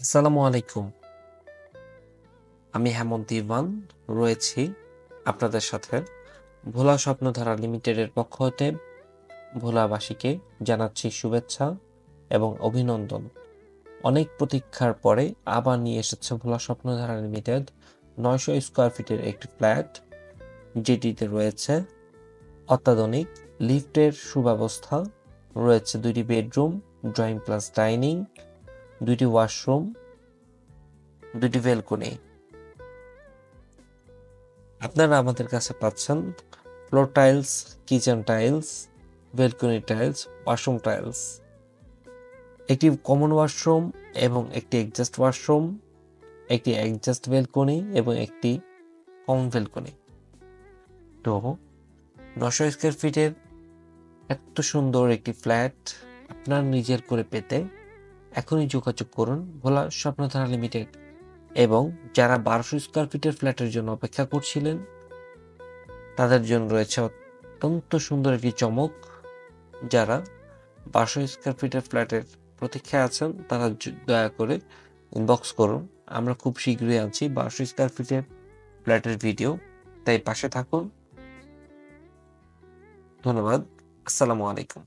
আসসালামু আলাইকুম। আমি হেমন্ত ইরফান রয়েছি আপনাদের সাথে। ভোলা স্বপ্নধারা লিমিটেডের পক্ষ হতে ভোলাবাসীকে জানাচ্ছি শুভেচ্ছা এবং অভিনন্দন। অনেক প্রতীক্ষার পরে আবার নিয়ে এসেছে ভোলা স্বপ্নধারা লিমিটেড ৯০০ স্কোয়ার ফিটের একটি ফ্ল্যাট, যেটিতে রয়েছে অত্যাধুনিক লিফটের সুব্যবস্থা, রয়েছে ২টি বেডরুম, ড্রয়িং প্লাস ডাইনিং, ২টি ওয়াশরুম, ২টি ব্যালকনি। আপনারা আমাদের কাছে পাচ্ছেন floor tiles, kitchen tiles, balcony tiles, washroom tiles, একটি কমন ওয়াশরুম এবং একটি এক্সস্ট ওয়াশরুম, একটি এক্সস্ট ব্যালকনি এবং একটি কমন ব্যালকনি। তো ৯০০ স্কোয়ার ফিটের এত সুন্দর একটি ফ্ল্যাট আপনার নিজের করে পেতে এখনই যোগাযোগ করুন ভোলা স্বপ্নধারা লিমিটেড। এবং যারা ১২০০ স্কোয়ার ফিটের ফ্ল্যাটের জন্য অপেক্ষা করছিলেন, তাদের জন্য রয়েছে অত্যন্ত সুন্দর একটি চমক। যারা ১২০০ স্কোয়ার ফিটের ফ্ল্যাটের প্রতীক্ষায় আছেন, তারা দয়া করে ইনবক্স করুন। আমরা খুব শীঘ্রই আনছি ১২০০ স্কোয়ার ফিটের ফ্ল্যাটের ভিডিও, তাই পাশে থাকুন। ধন্যবাদ। আসসালামু আলাইকুম।